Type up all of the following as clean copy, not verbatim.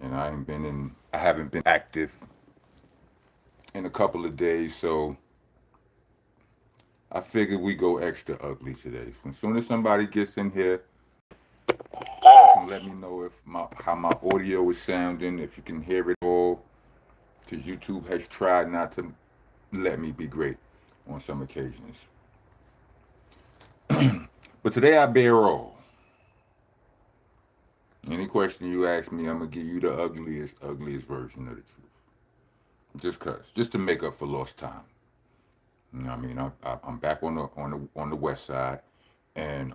and I haven't been active in a couple of days, so I figured we go extra ugly today. So as soon as somebody gets in here, you can let me know if how my audio is sounding, if you can hear it all, because YouTube has tried not to let me be great on some occasions. But today I bear all. Any question you ask me, I'm gonna give you the ugliest version of the truth. Just to make up for lost time. You know what I mean? I'm back on the west side, and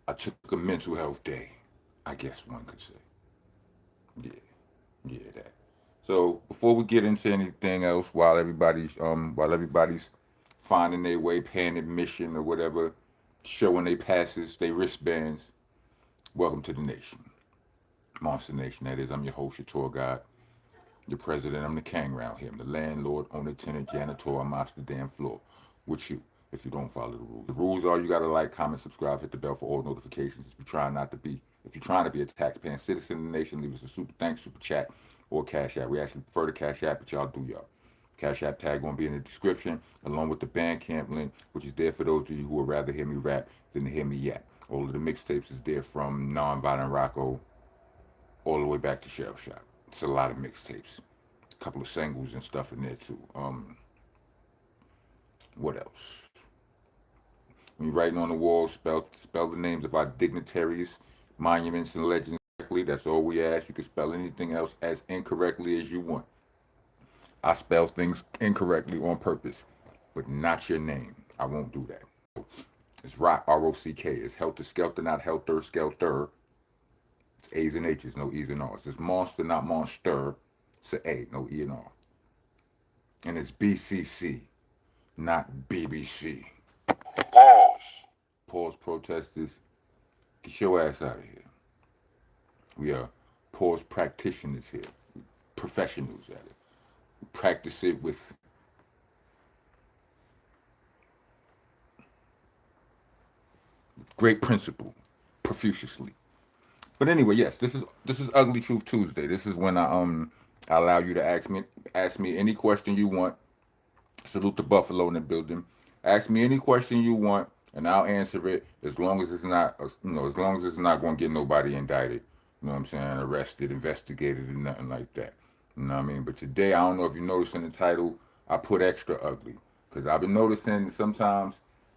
I took a mental health day. I guess one could say. Yeah, yeah, that. So before we get into anything else, while everybody's finding their way, paying admission or whatever, showing their passes, their wristbands, welcome to the nation, Monster Nation. That is, I'm your host, your tour guide, your president. I'm the king around here. I'm the landlord, owner, tenant, janitor. I'm off the damn floor with you if you don't follow the rules. The rules are you gotta like, comment, subscribe, hit the bell for all notifications. If you're trying to be a taxpaying citizen of the nation, leave us a super thanks, super chat, or cash app. We actually prefer the cash app, but y'all do y'all. Cash app tag gonna be in the description, along with the Bandcamp link, which is there for those of you who would rather hear me rap than to hear me yap. All of the mixtapes is there from Nonviolent Rocco all the way back to Shell Shock. It's a lot of mixtapes, a couple of singles and stuff in there too. What else? When you're writing on the wall, spell the names of our dignitaries, monuments, and legends correctly. That's all we ask. You can spell anything else as incorrectly as you want. I spell things incorrectly on purpose, but not your name. I won't do that. It's rock, R-O-C-K. It's helter skelter, not helter skelter. It's A's and H's, no E's and R's. It's monster, not monster. It's an A, no E and R. And it's BCC, not BBC. Pause protesters, get your ass out of here. We are pause practitioners here, professionals at it. We practice it with great principle, profusely. But anyway, yes, this is Ugly Truth Tuesday. This is when I allow you to ask me any question you want. Salute the Buffalo in the building. Ask me any question you want, and I'll answer it as long as it's not as long as it's not going to get nobody indicted. You know what I'm saying? Arrested, investigated, and nothing like that. You know what I mean? But today, I don't know if you noticed in the title, I put extra ugly because I've been noticing sometimes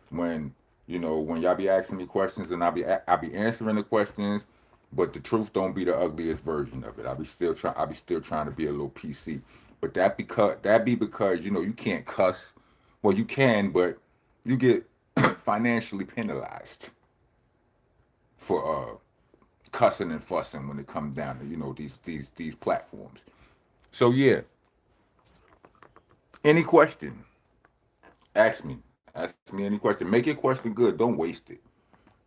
when when y'all be asking me questions and I be answering the questions, but the truth don't be the ugliest version of it. I be still trying to be a little PC. But that be because you can't cuss. Well, you can, but you get financially penalized for cussing and fussing when it comes down to these platforms. So yeah, any question, ask me. Ask me any question. Make your question good. Don't waste it.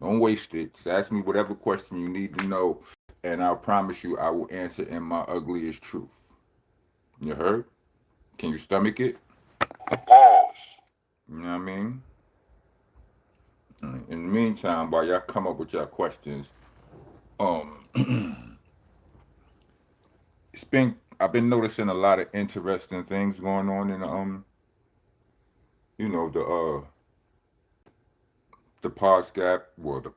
Don't waste it. Just ask me whatever question you need to know, and I'll promise you I will answer in my ugliest truth. You heard? Can you stomach it? You know what I mean? In the meantime, while y'all come up with y'all questions, um, I've been noticing a lot of interesting things going on in you know the podcast, well the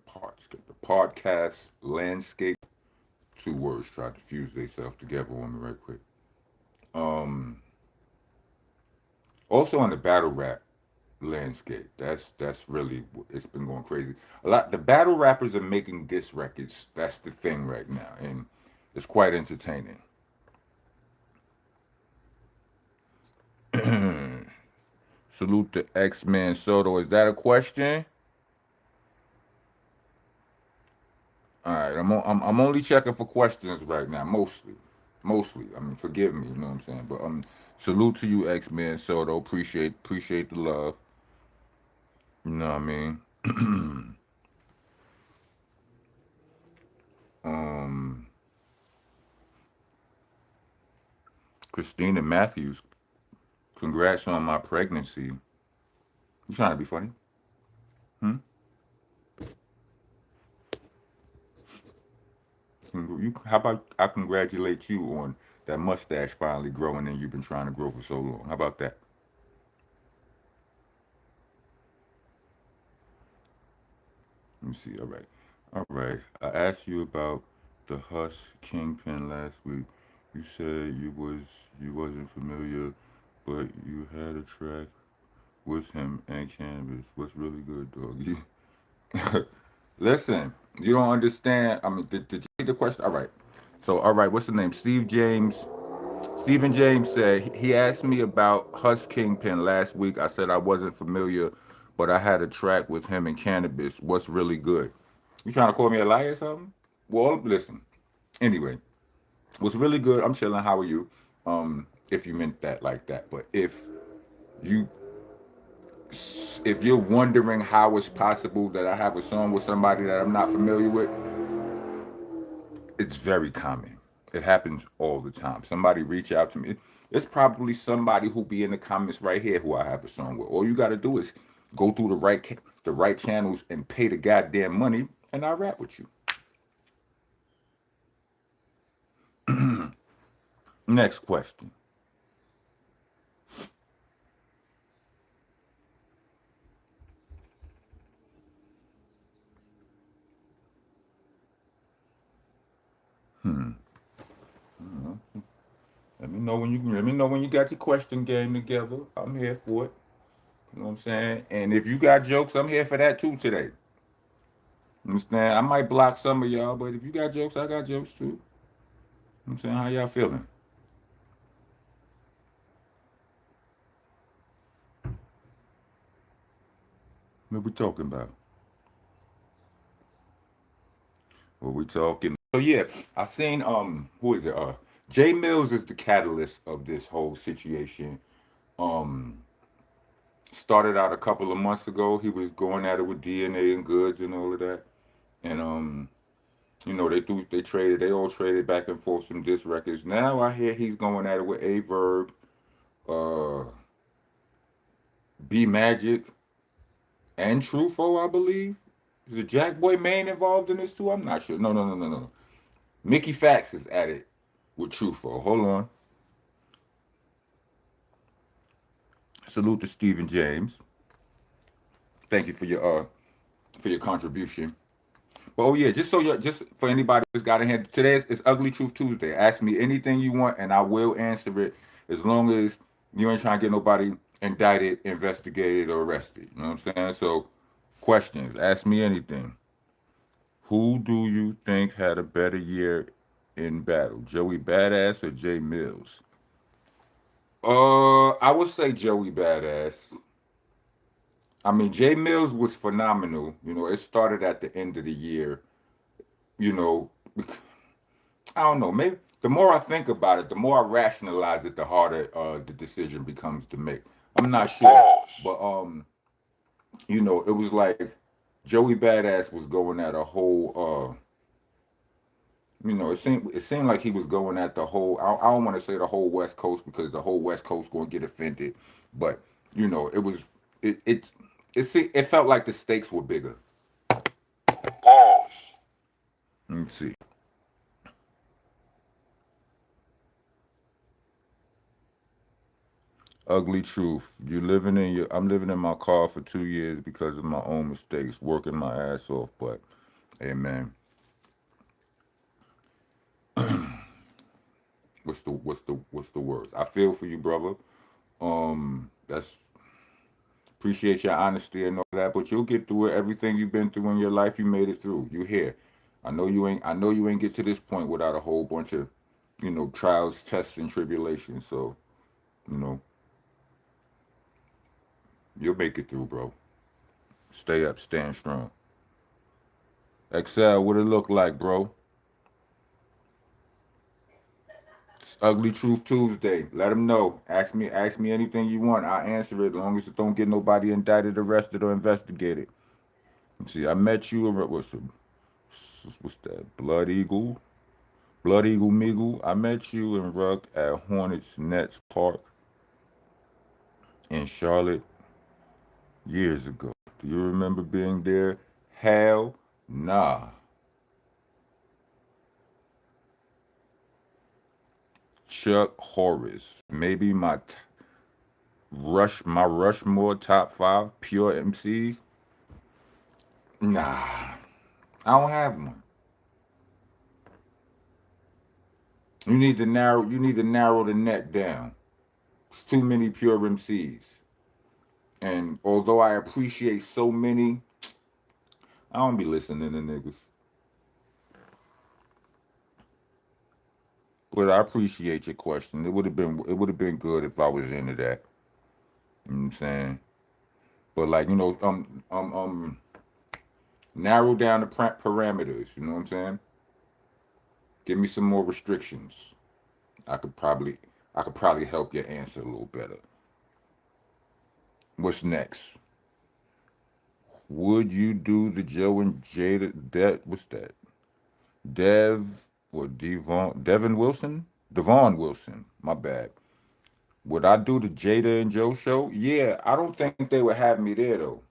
podcast landscape. Two words tried to fuse themselves together on me right quick. Um, Also on the battle rap landscape, that's really it's been going crazy. A lot the battle rappers are making diss records. That's the thing right now, and it's quite entertaining. Salute to X-Man Soto. Is that a question? All right, I'm only checking for questions right now, mostly. I mean, forgive me, you know what I'm saying. But salute to you, X-Man Soto. Appreciate the love. You know what I mean. um, Christina Matthews, congrats on my pregnancy. You trying to be funny? Hmm? How about I congratulate you on that mustache finally growing and you've been trying to grow for so long. How about that? Let me see. All right. All right. I asked you about the Hush Kingpin last week. You said you wasn't familiar, but you had a track with him and Canvas. What's really good, doggy? Listen, you don't understand. I mean, did you get the question? All right. So, all right, what's the name? Steve James. Stephen James said he asked me about Hush Kingpin last week. I said I wasn't familiar, but I had a track with him and Cannabis. What's really good? You trying to call me a liar or something? Well, listen. Anyway, what's really good? I'm chilling. How are you? If you meant that like that, but you if you're wondering how it's possible that I have a song with somebody that I'm not familiar with, it's very common. It happens all the time. Somebody reach out to me. It's probably somebody who be in the comments right here who I have a song with. All you got to do is go through the right channels and pay the goddamn money, and I rap with you. Next question. Let me know when you got your question game together. I'm here for it. You know what I'm saying? And if you got jokes, I'm here for that too today. Understand? I might block some of y'all, but if you got jokes, I got jokes too. You know what I'm saying? How y'all feeling? What we talking about? What we talking? So yeah, I seen who is it? Jay Mills is the catalyst of this whole situation. Um Started out a couple of months ago. He was going at it with DNA and goods and all of that. And they all traded back and forth some disc records. Now I hear he's going at it with A Verb, uh B Magic, and Trufo, I believe. Is it Jack Boy Maine involved in this too? I'm not sure. No. Mickey Fax is at it with Trufo. Hold on. Salute to Stephen James. Thank you for your contribution. But oh yeah, just for anybody who's got a hand, today is Ugly Truth Tuesday. Ask me anything you want and I will answer it as long as you ain't trying to get nobody indicted, investigated, or arrested. You know what I'm saying? So questions. Ask me anything. Who do you think had a better year in battle? Joey Badass or Jay Mills? I would say Joey Badass. I mean, Jay Mills was phenomenal. You know, it started at the end of the year. You know, I don't know. Maybe the more I think about it, the more I rationalize it, the harder the decision becomes to make. I'm not sure, but it was like Joey Badass was going at a whole. It seemed like he was going at the whole. I don't want to say the whole West Coast because the whole West Coast going to get offended, but it was it felt like the stakes were bigger. Let me see. Ugly truth. I'm living in my car for 2 years because of my own mistakes, working my ass off. But, hey man, what's the words? I feel for you, brother. That's appreciate your honesty and all that. But you'll get through it. Everything you've been through in your life, you made it through. You here. I know you ain't get to this point without a whole bunch of, trials, tests, and tribulations. So, you know, you'll make it through, bro. Stay up, stand strong. Excel, what it look like, bro? It's Ugly Truth Tuesday. Let them know. Ask me anything you want. I'll answer it as long as it don't get nobody indicted, arrested, or investigated. See, I met you. What's that? Blood Eagle Meagle. I met you in Ruck at Hornets Nets Park in Charlotte years ago. Do you remember being there? Hell nah. Chuck Horris. Maybe my Rushmore top five pure MCs. Nah, I don't have one. You need to narrow the net down. It's too many pure MCs. And although I appreciate so many, I don't be listening to niggas. But I appreciate your question. It would have been good if I was into that. You know what I'm saying? But like, narrow down the parameters, you know what I'm saying? Give me some more restrictions. I could probably I could probably help your answer a little better. What's next? Would you do the Joe and Jada what's that? Dev or Devon Wilson? Devon Wilson. My bad. Would I do the Jada and Joe show? Yeah, I don't think they would have me there though.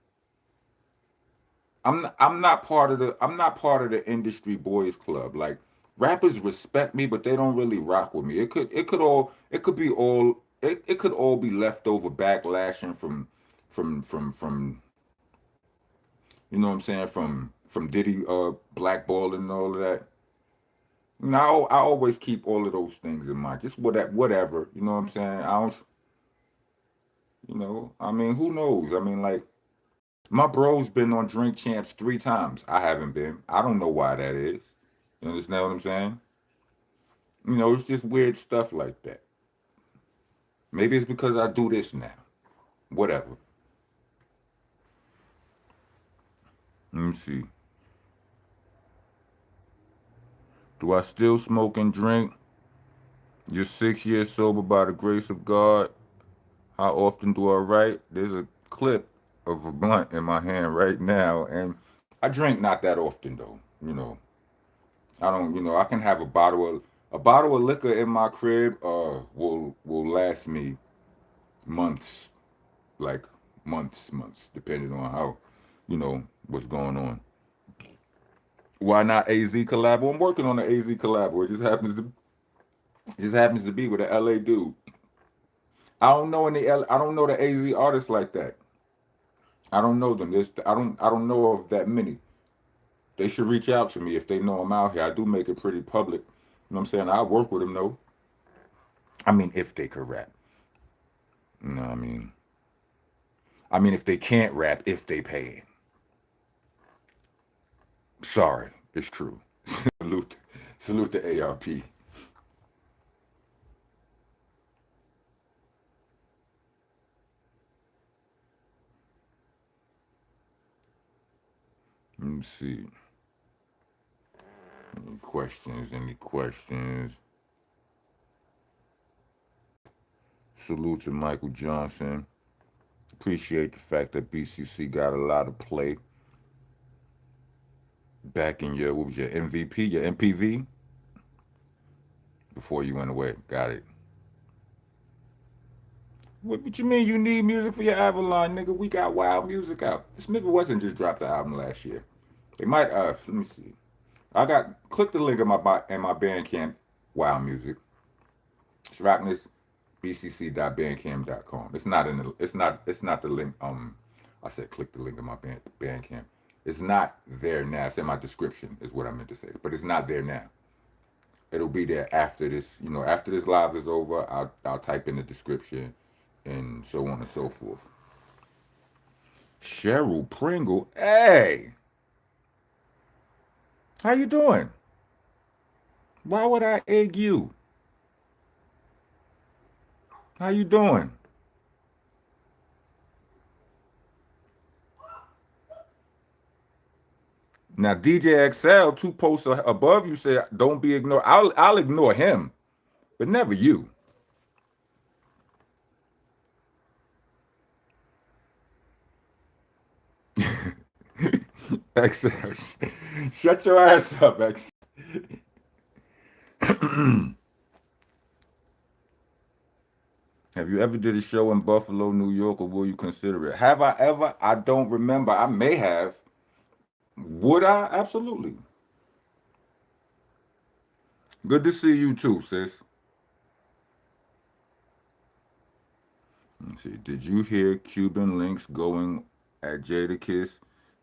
I'm not part of the industry boys club. Like rappers respect me, but they don't really rock with me. It could all be leftover backlashing from you know what I'm saying, from Diddy blackballing and all of that. Now I always keep all of those things in mind. Just whatever, you know what I'm saying? I don't, I mean, who knows? I mean, like my bro's been on Drink Champs 3 times. I haven't been. I don't know why that is. You understand what I'm saying? It's just weird stuff like that. Maybe it's because I do this now. Whatever. Let me see. Do I still smoke and drink? You're 6 years sober by the grace of God. How often do I write? There's a clip of a blunt in my hand right now, and I drink not that often though. I don't. I can have a bottle of liquor in my crib. Will last me months, like months, depending on how, what's going on. Why not AZ collab? Well, I'm working on the AZ collab. It just happens to be with an LA dude. I don't know the AZ artists like that. I don't know them. I don't know of that many. They should reach out to me if they know I'm out here. I do make it pretty public. You know what I'm saying? I work with them though. I mean, if they could rap. You know what I mean? If they can't rap, if they pay. Sorry, it's true. salute, salute to ARP. Let me see. Any questions? Any questions? Salute to Michael Johnson. Appreciate the fact that BCC got a lot of play back in your, what was your MVP, your MPV, before you went away. Got it. What you mean you need music for your Avalon, nigga? We got wild music out. Smith and Wesson just dropped the album last year. They might, let me see. Click the link in my Bandcamp, Wild Music. It's rockness.bcc.bandcamp.com. It's not the link. I said click the link in my Bandcamp. It's not there now. It's in my description, is what I meant to say. But it's not there now. It'll be there after this. After this live is over, I'll type in the description and so on and so forth. Cheryl Pringle, hey, how you doing? Why would I egg you? How you doing? Now DJ XL, 2 posts above you say don't be ignored. I'll ignore him, but never you. XL, shut your ass up, XL. Have you ever did a show in Buffalo, New York, or will you consider it? Have I ever? I don't remember. I may have. Would I? Absolutely. Good to see you too, sis. Let's see. Did you hear Cuban links going at Jadakiss?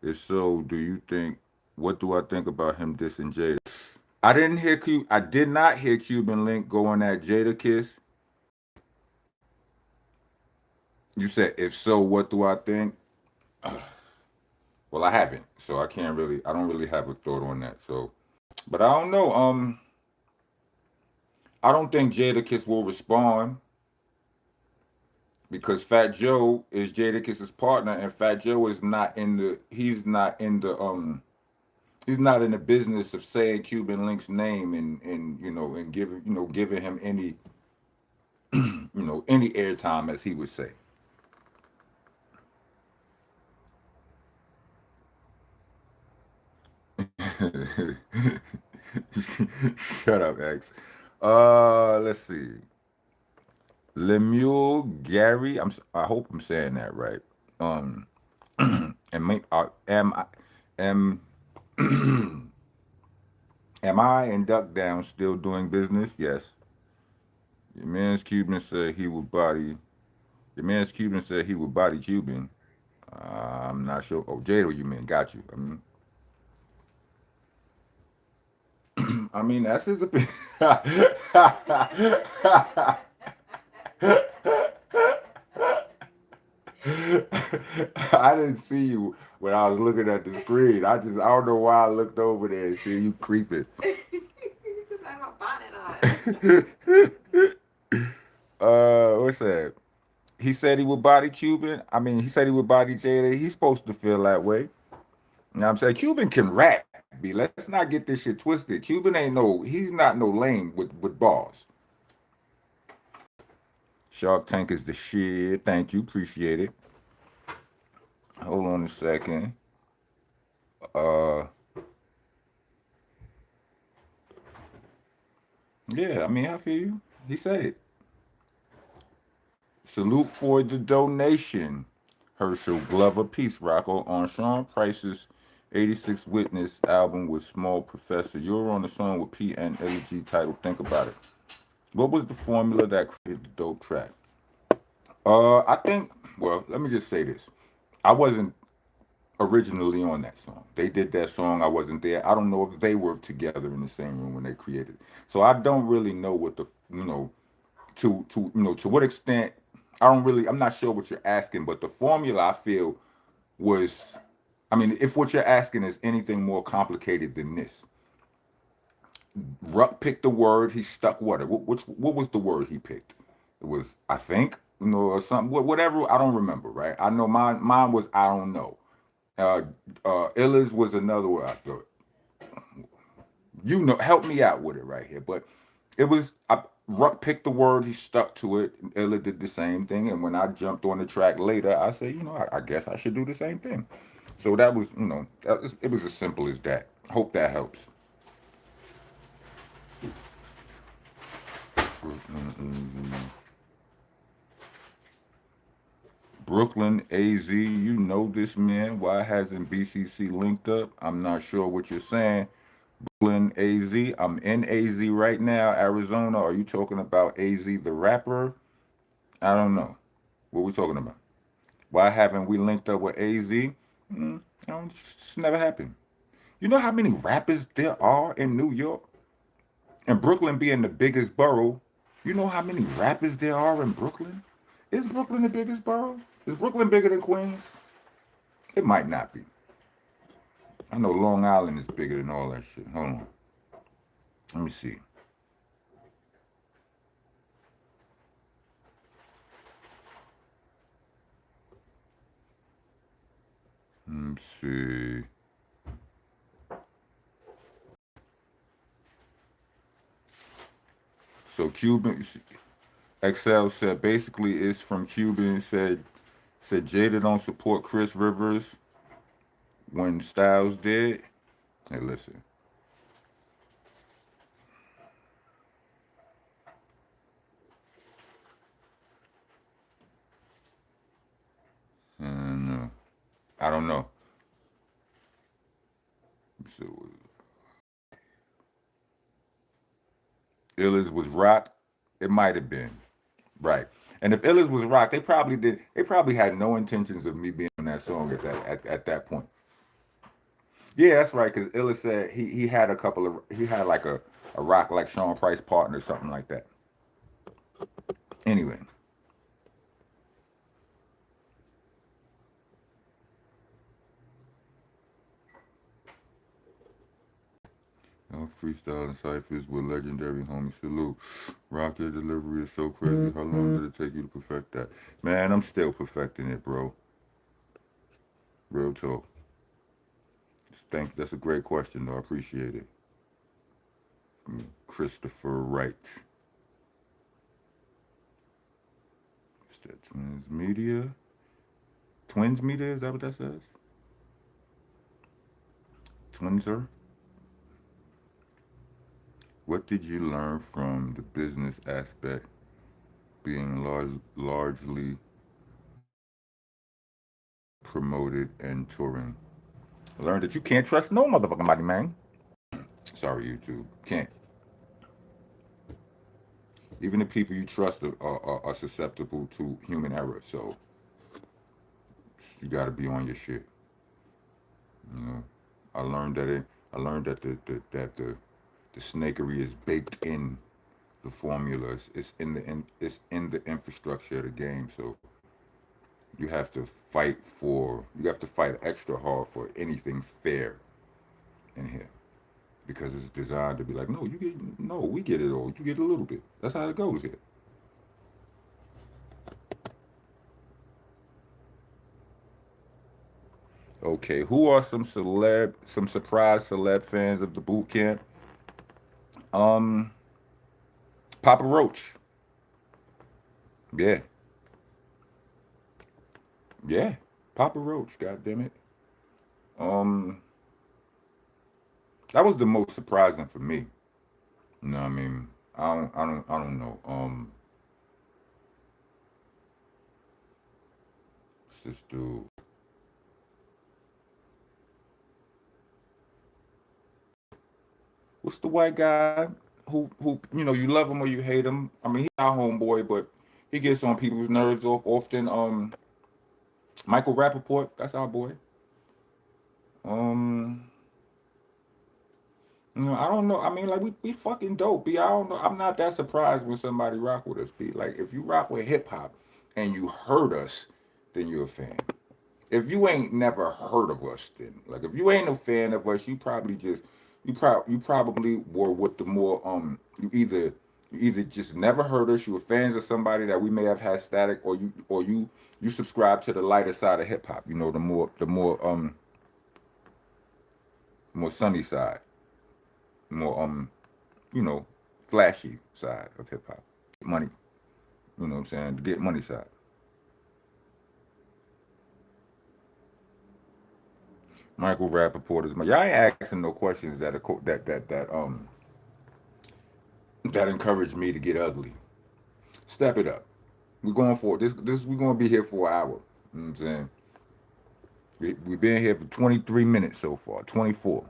If so, do you think? What do I think about him dissing Jada? I didn't hear I did not hear Cuban link going at Jadakiss. You said if so, what do I think? Well, I haven't, so I can't really. I don't really have a thought on that. So, but I don't know. I don't think Jadakiss will respond because Fat Joe is Jadakiss's partner, and Fat Joe is not in the. He's not in the business of saying Cuban Link's name and and giving him any any airtime, as he would say. Shut up, X. Let's see. Lemuel Gary. I hope I'm saying that right. Um, am am I in Duck Down still doing business? Yes. Your man's Cuban said he would body. Your man's Cuban said he would body Cuban. I'm not sure. Oh, Jada, you mean? Got you. I mean that's his opinion. I didn't see you when I was looking at the screen. I don't know why I looked over there and see you creeping. Because I have a bonnet on. What's that? He said he would body Cuban. I mean, he said he would body Jada. He's supposed to feel that way. You know what I'm saying? Cuban can rap, B. Let's not get this shit twisted. Cuban ain't he's not no lame with bars. Shark Tank is the shit. Thank you. Appreciate it. Hold on a second. Uh, yeah, I mean, I feel you. He said it. Salute for the donation. Herschel Glover, Peace Rocco, on Sean Price's 86 Witness album with Small Professor. You're on the song with P and G titled Think About It. What was the formula that created the dope track? I think, well, let me just say this. I wasn't originally on that song. They did that song. I wasn't there. I don't know if they were together in the same room when they created it. So I don't really know what to what extent. I'm not sure what you're asking, but the formula I feel was, I mean, if what you're asking is anything more complicated than this, Ruck picked the word. He stuck what was the word he picked? It was I think or something. Whatever. I don't remember. Right. I know mine was I don't know. Uh, Illis was another word. I thought help me out with it right here. But it was Ruck picked the word. He stuck to it. Illa did the same thing. And when I jumped on the track later, I said, I guess I should do the same thing. So that was, it was as simple as that. Hope that helps. Brooklyn AZ, you know this man. Why hasn't BCC linked up? I'm not sure what you're saying. Brooklyn AZ, I'm in AZ right now, Arizona. Are you talking about AZ the rapper? I don't know. What we talking about? Why haven't we linked up with AZ? It's never happened. You know how many rappers there are in New York? And Brooklyn being the biggest borough, you know how many rappers there are in Brooklyn? Is Brooklyn the biggest borough? Is Brooklyn bigger than Queens? It might not be. I know Long Island is bigger than all that shit. Hold on. Let me see. Let me see. So Cuban XL said basically it's from Cuban said Jada don't support Chris Rivers when Styles did. Hey, listen. No, I don't know. So, Illis was rock. It might have been right. And if Illis was rock, they probably did. They probably had no intentions of me being on that song at that point. Yeah, that's right. Because Illis said he had a couple of he had like a rock like Sean Price partner or something like that. Anyway, freestyle and ciphers with legendary homie salute. Rock, your delivery is so crazy. How long did it take you to perfect that? Man, I'm still perfecting it, bro. Real talk. Thank. That's a great question, though. I appreciate it. Christopher Wright. Is that Twins Media? Twins Media? Is that what that says? Twinser? What did you learn from the business aspect being largely promoted and touring? I learned that you can't trust no motherfucking body, man. Sorry, YouTube. Can't. Even the people you trust are susceptible to human error. So you got to be on your shit. You know, I learned that it. I learned that the snakery is baked in the formulas. It's in the infrastructure of the game. So you have to fight for. You have to fight extra hard for anything fair in here because it's designed to be like, no, you get no, we get it all. You get a little bit. That's how it goes here. Okay, who are some surprise celeb fans of the boot camp? Um, Papa Roach. Yeah, yeah, Papa Roach. God damn it. Um, that was the most surprising for me. You know what I mean? I don't know. What's this dude? What's the white guy who you know you love him or you hate him? I mean, he's our homeboy, but he gets on people's nerves often. Michael Rappaport. That's our boy. Um, You know, I don't know. I mean, like we fucking dope. B. I don't know. I'm not that surprised when somebody rock with us. B. Like if you rock with hip hop and you heard us, then you're a fan. If you ain't never heard of us, then like if you ain't a fan of us, you probably just you probably were with the more you either just never heard us, you were fans of somebody that we may have had static, or you subscribe to the lighter side of hip hop. You know, the more sunny side, more you know, flashy side of hip hop. Money, you know what I'm saying? The get money side. Michael Rappaport is my. Y'all ain't asking no questions that encourage me to get ugly. Step it up. We're going for this. We're gonna be here for an hour. You know what I'm saying? We've been here for 23 minutes so far. 24.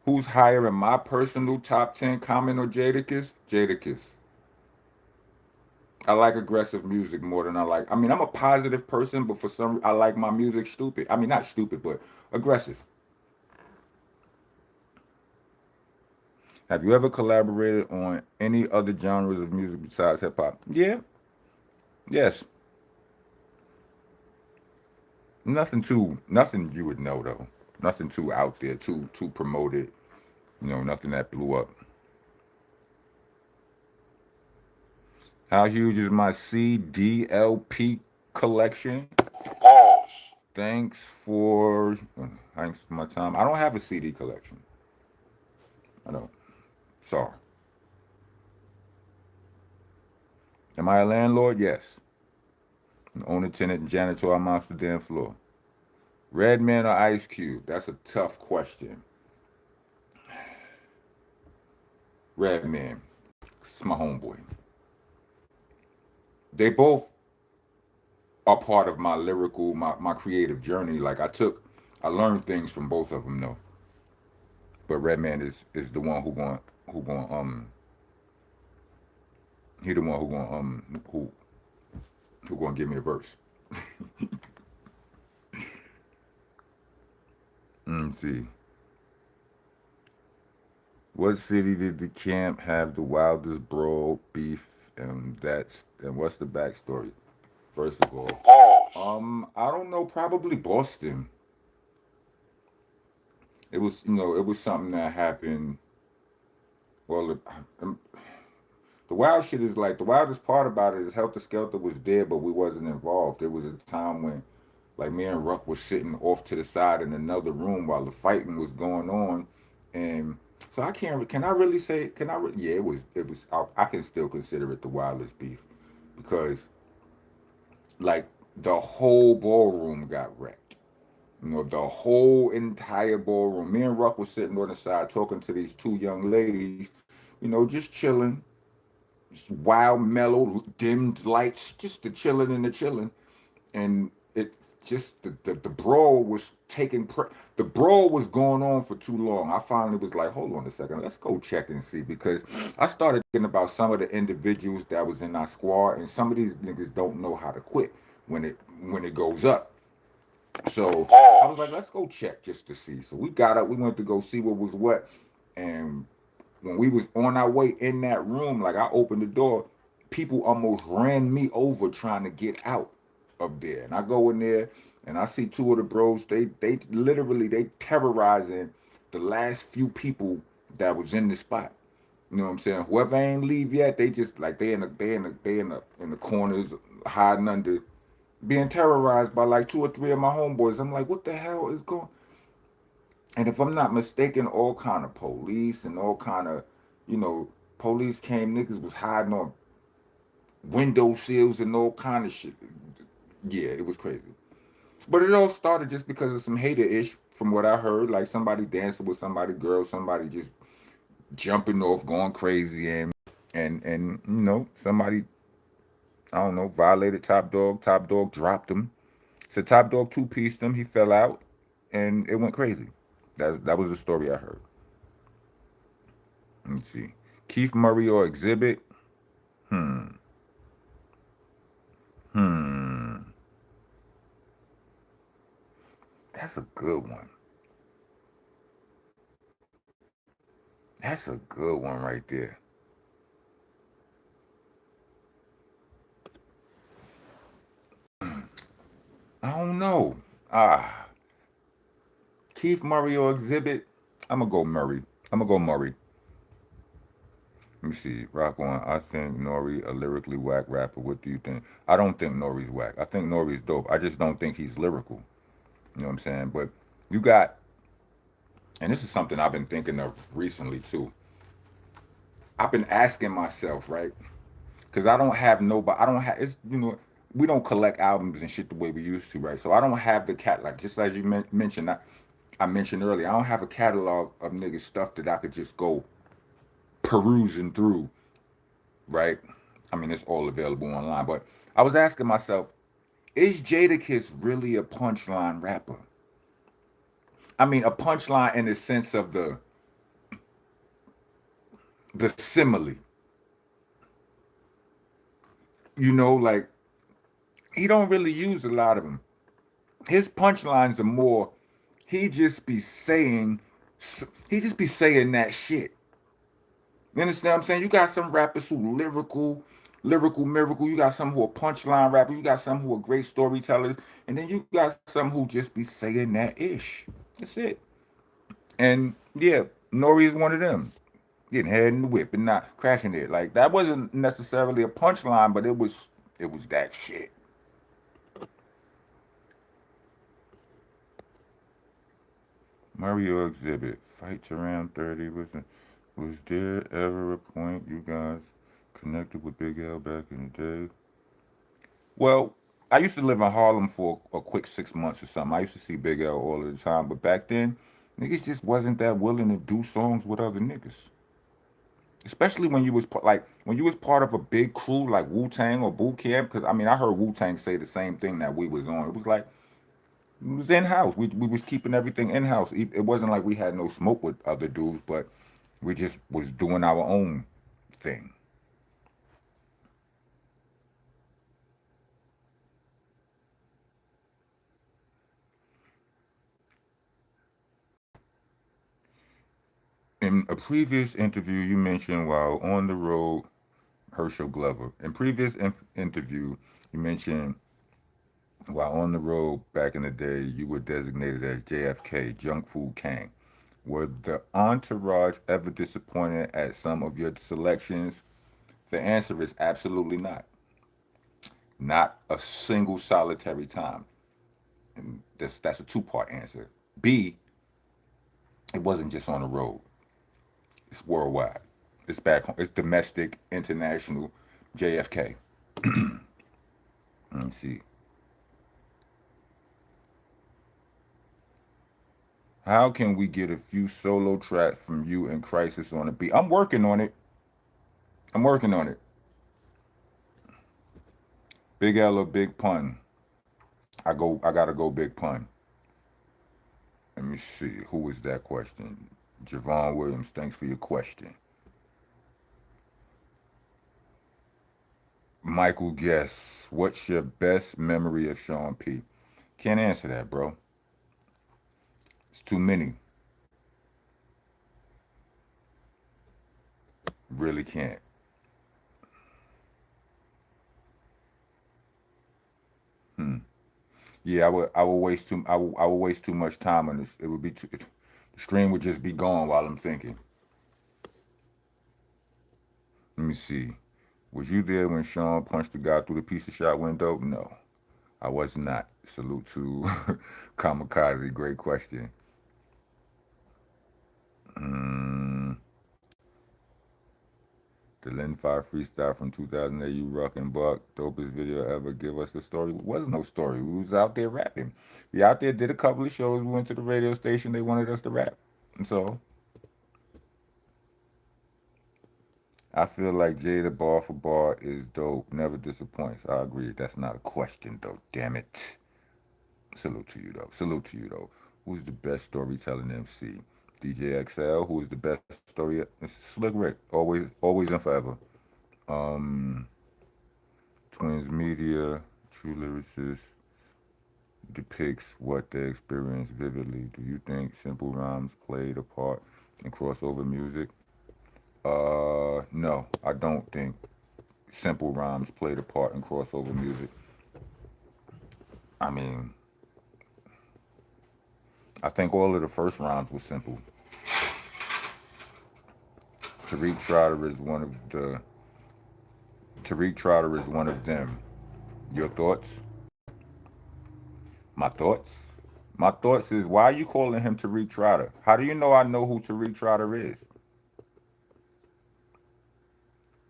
Who's higher in my personal top 10? Common or Jadakiss? Jadakiss. I like aggressive music more than I like. I mean, I'm a positive person, but for some, I like my music stupid. I mean, not stupid, but aggressive. Have you ever collaborated on any other genres of music besides hip hop? Yeah, yes. Nothing you would know though. Nothing too out there, too promoted. You know, nothing that blew up. How huge is my CDLP collection? Thanks for thanks for my time. I don't have a CD collection. I don't. Sorry. Am I a landlord? Yes. An owner, tenant, and janitor on my Amsterdam floor. Redman or Ice Cube? That's a tough question. Redman. It's my homeboy. They both are part of my lyrical, my creative journey. Like I learned things from both of them though. But Redman is the one who going he the one who gonna give me a verse. Let's see. What city did the camp have the wildest brawl beef, and what's the backstory? First of all, I don't know. Probably Boston. It was, it was something that happened. Well, um, the wild shit is like the wildest part about it is Helter Skelter was there, but we wasn't involved. There was a time when, like, me and Ruck was sitting off to the side in another room while the fighting was going on, and so I can't. Can I really say? Can I? Yeah, it was. I can still consider it the wildest beef because, like, the whole ballroom got wrecked. The whole entire ballroom. Me and Ruck was sitting on the side talking to these two young ladies, just chilling, just wild, mellow, dimmed lights, just the chilling and the chilling. And it just, the brawl was the brawl was going on for too long. I finally was like, hold on a second, let's go check and see, because I started thinking about some of the individuals that was in our squad, and some of these niggas don't know how to quit when it goes up. So I was like, let's go check just to see. So we got up, we went to go see what was what. And when we was on our way in that room, like, I opened the door, people almost ran me over trying to get out of there. And I go in there and I see two of the bros, they literally they terrorizing the last few people that was in the spot. You know what I'm saying? Whoever ain't leave yet, they just like they in the corners hiding under, being terrorized by like two or three of my homeboys. I'm like, what the hell is going? And if I'm not mistaken, all kind of police and all kind of, you know, police came. Niggas was hiding on window sills and all kind of shit. Yeah, it was crazy. But it all started just because of some hater ish, from what I heard. Like somebody dancing with somebody girl, somebody just jumping off, going crazy, and somebody, I don't know, violated Top Dog. Top Dog dropped him. So Top Dog two-pieced him. He fell out, and it went crazy. That was the story I heard. Let me see. Keith Murray or Exhibit? Hmm. Hmm. That's a good one. That's a good one right there. I don't know. Ah, Keith Murray or Exhibit? I'm gonna go Murray. I'm gonna go Murray. Let me see. Rock on. I think Nori a lyrically whack rapper. What do you think? I don't think Nori's whack. I think Nori's dope. I just don't think he's lyrical. You know what I'm saying? But you got, and this is something I've been thinking of recently too. I've been asking myself, right? Because I don't have nobody. I don't have. It's, we don't collect albums and shit the way we used to, right? So I don't have the cat, like, just like you mentioned. I mentioned earlier. I don't have a catalog of niggas stuff that I could just go perusing through, right? I mean, it's all available online. But I was asking myself, is Jadakiss really a punchline rapper? I mean, a punchline in the sense of the simile. Like, he don't really use a lot of them. His punchlines are more, he just be saying he just be saying that shit. You understand what I'm saying? You got some rappers who lyrical miracle. You got some who are punchline rappers. You got some who are great storytellers, and then you got some who just be saying that ish. That's it. And yeah, Nori is one of them. Getting head in the whip and not crashing it. Like, that wasn't necessarily a punchline, but it was that shit. Mario exhibit. Fights around 30. Was there ever a point you guys connected with Big L back in the day? Well, I used to live in Harlem for a quick 6 months or something. I used to see Big L all the time, but back then, niggas just wasn't that willing to do songs with other niggas. Especially when you was when you was part of a big crew like Wu Tang or Boot Camp. Because I mean, I heard Wu Tang say the same thing that we was on. It was like, It was in house. We was keeping everything in house. It wasn't like we had no smoke with other dudes, but we just was doing our own thing. In a previous interview, you mentioned while on the road, Herschel Glover. In previous interview, you mentioned while on the road back in the day, you were designated as JFK, Junk Food King. Were the entourage ever disappointed at some of your selections? The answer is absolutely not. Not a single solitary time. And that's a two-part answer. B, it wasn't just on the road. It's worldwide. It's back home. It's domestic, international, JFK. Let's see. How can we get a few solo tracks from you and Crisis on the beat? I'm working on it. I'm working on it. Big L or Big Pun? I gotta go Big Pun. Let me see. Who was that question? Javon Williams, thanks for your question. Michael Guess, what's your best memory of Sean P? Can't answer that, bro. It's too many. Really can't. Hmm. Yeah, I would waste too much time on this. It would be too, the stream would just be gone while I'm thinking. Let me see. Was you there when Sean punched the guy through the pizza shop window? No, I was not. Salute to Kamikaze. Great question. Mm, the Lin 5 freestyle from 2008, you rockin' buck. Dopest video ever. Give us the story. It was no story. We was out there rapping. We out there, did a couple of shows. We went to the radio station. They wanted us to rap. And so I feel like Jay the bar for bar is dope. Never disappoints. I agree. That's not a question though. Damn it. Salute to you though. Salute to you though. Who's the best storytelling MC? DJ XL. Who is the best story? It's Slick Rick. Always and forever. Um, Twins Media. True lyricist depicts what they experience vividly. Do you think simple rhymes played a part in crossover music? No, I don't think simple rhymes played a part in crossover music. I mean, I think all of the first rhymes were simple. Tariq Trotter is one of the Tariq Trotter is one of them. Your thoughts? My thoughts? My thoughts is why are you calling him Tariq Trotter? How do you know I know who Tariq Trotter is?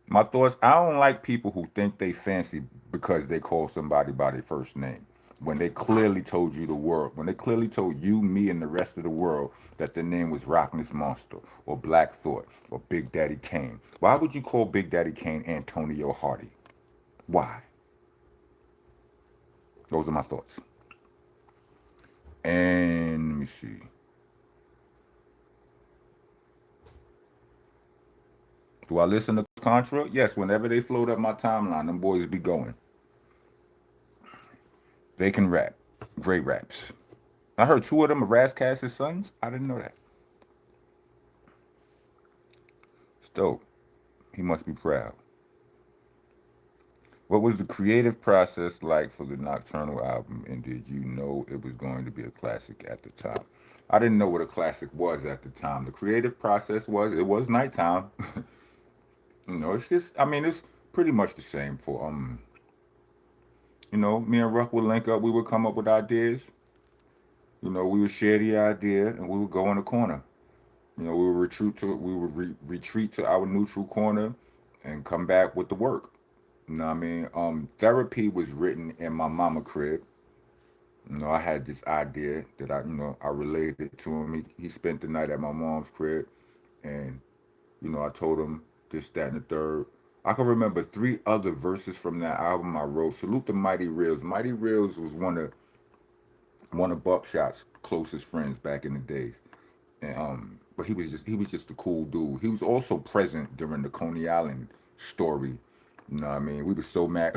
My thoughts, I don't like people who think they fancy because they call somebody by their first name. When they clearly told you the world, when they clearly told you, me, and the rest of the world that their name was Rockness Monster or Black Thought or Big Daddy Kane. Why would you call Big Daddy Kane Antonio Hardy? Why? Those are my thoughts. And let me see. Do I listen to Contra? Yes, whenever they float up my timeline, them boys be going. They can rap. Great raps. I heard two of them are Razzcast's sons. I didn't know that. It's dope. He must be proud. What was the creative process like for the Nocturnal album, and did you know it was going to be a classic at the time? I didn't know what a classic was at the time. The creative process was it was nighttime. It's just I mean it's pretty much the same for me and Ruck would link up. We would come up with ideas. We would share the idea, and we would go in the corner. We would retreat to our neutral corner, and come back with the work. You know what I mean? Therapy was written in my mama crib. I had this idea that I related to him. He spent the night at my mom's crib, and I told him this, that, and the third. I can remember three other verses from that album I wrote. Salute to Mighty Reels. Mighty Reels was one of one of Buckshot's closest friends back in the days. And, but he was just a cool dude. He was also present during the Coney Island story. You know what I mean? We were so mad.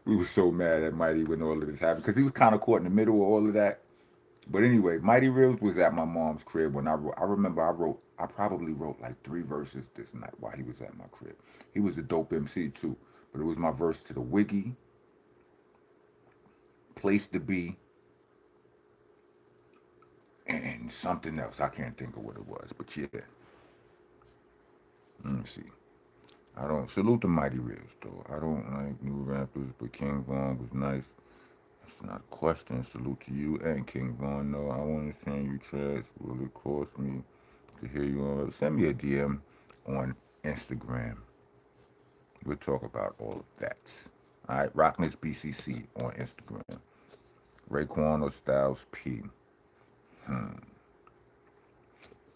We were so mad at Mighty when all of this happened because he was kind of caught in the middle of all of that. But anyway, Mighty Reels was at my mom's crib when I wrote. I remember I probably wrote like 3 verses this night while he was at my crib. He was a dope MC too. But it was my verse to the Wiggy, Place to Be, and something else. I can't think of what it was. But yeah, let me see. I don't salute the Mighty Reels though. I don't like new rappers, but King Von was nice. It's not a question. Salute to you and King Von. No, I want to send you tracks. Will it cost me to hear you on? Send me a DM on Instagram. We'll talk about all of that. All right, Rockness BCC on Instagram. Raekwon or Styles P.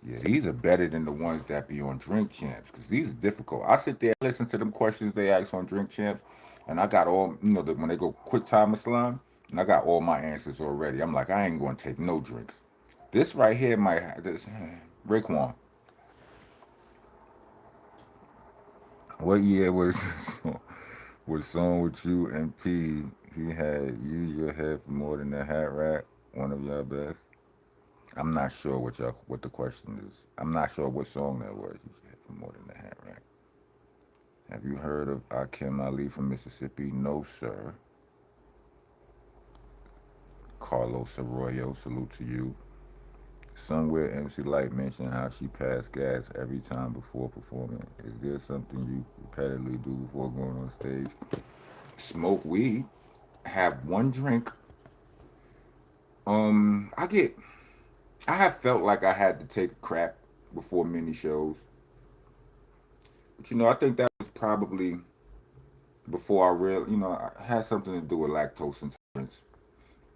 Yeah, these are better than the ones that be on Drink Champs because these are difficult. I sit there, listen to them questions they ask on Drink Champs, and I got all when they go quick time slime, and I got all my answers already. I'm like, I ain't gonna take no drinks. This right here might have this. Raekwon, what year was song with you and P? He had use your head for more than a hat rack. One of y'all best. I'm not sure what the question is. I'm not sure what song that was. Use your head for more than a hat rack. Have you heard of Akim Ali from Mississippi? No, sir. Carlos Arroyo, salute to you. Somewhere MC Light mentioned how she passed gas every time before performing. Is there something you repeatedly do before going on stage? Smoke weed, have one drink. I get. I have felt like I had to take a crap before many shows, but I think that was probably before I real. I had something to do with lactose intolerance.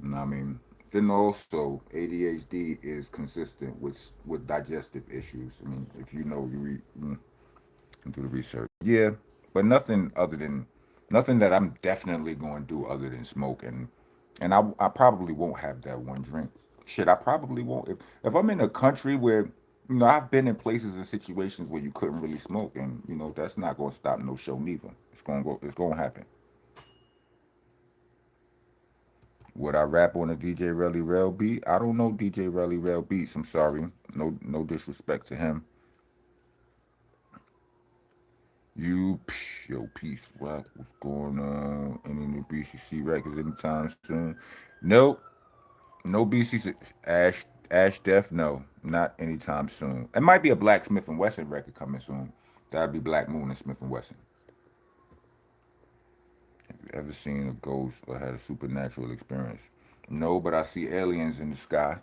You know what I mean? Then also ADHD is consistent with digestive issues. I mean, if you know you read and do the research. Yeah, but nothing that I'm definitely going to do other than smoke and I probably won't have that one drink. Shit, I probably won't if I'm in a country where I've been in places and situations where you couldn't really smoke and that's not going to stop no show neither. It's going to happen. Would I rap on a DJ Relly Rail beat? I don't know DJ Relly Rail beats. I'm sorry. No disrespect to him. Yo, peace. What's going on? Any new BCC records anytime soon? Nope. No BCC. Ash Death, no. Not anytime soon. It might be a Black Smith and Wesson record coming soon. That'd be Black Moon and Smith and Wesson. Have you ever seen a ghost or had a supernatural experience? No, but I see aliens in the sky.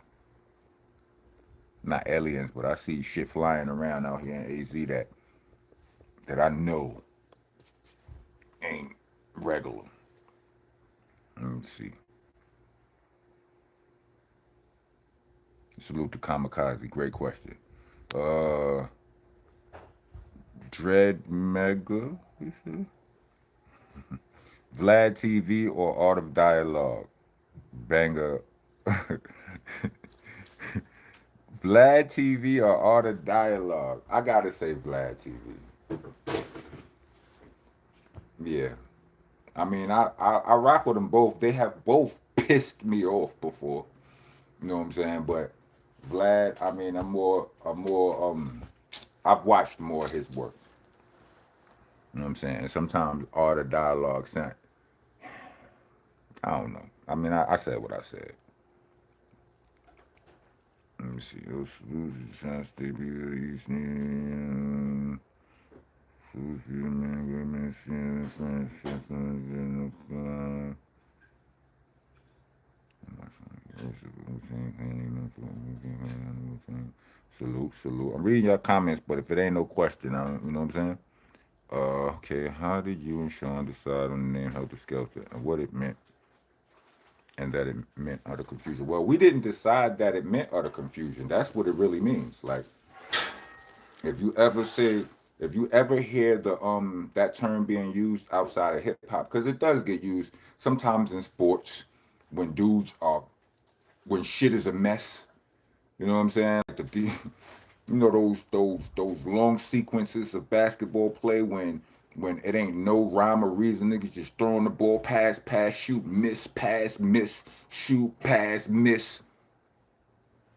Not aliens, but I see shit flying around out here in AZ that I know ain't regular. Let me see. Salute to Kamikaze. Great question. Uh, Dread Mega. Vlad TV or Art of Dialogue? Banger. Vlad TV or Art of Dialogue? I gotta say Vlad TV. Yeah. I mean, I rock with them both. They have both pissed me off before. You know what I'm saying? But Vlad, I mean, I've watched more of his work. You know what I'm saying? And sometimes all the dialogue sound, I don't know. I mean, I said what I said. Let me see. Chance to be listening. Salute. I'm reading your comments, but if it ain't no question, you know what I'm saying? Okay, how did you and Sean decide on the name Helter Skelter and what it meant and that it meant utter confusion? Well, we didn't decide that it meant utter confusion. That's what it really means. Like, if you ever say, if you ever hear the that term being used outside of hip hop, because it does get used sometimes in sports when dudes are when shit is a mess. You know what I'm saying? Like you know those long sequences of basketball play when it ain't no rhyme or reason, niggas just throwing the ball, pass, shoot, miss, shoot, pass, miss.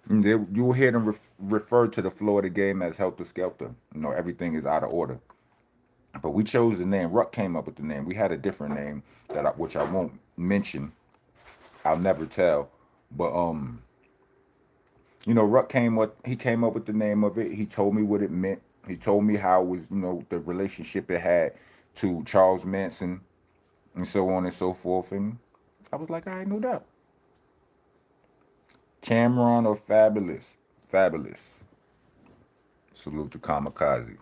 And you'll hear them refer to the floor of the game as helter skelter. You know, everything is out of order. But we chose the name. Ruck came up with the name. We had a different name which I won't mention. I'll never tell. But you know, he came up with the name of it. He told me what it meant. He told me how it was, you know, the relationship it had to Charles Manson and so on and so forth. And I was like, I ain't no doubt. Cameron or Fabulous? Fabulous. Salute to Kamikaze.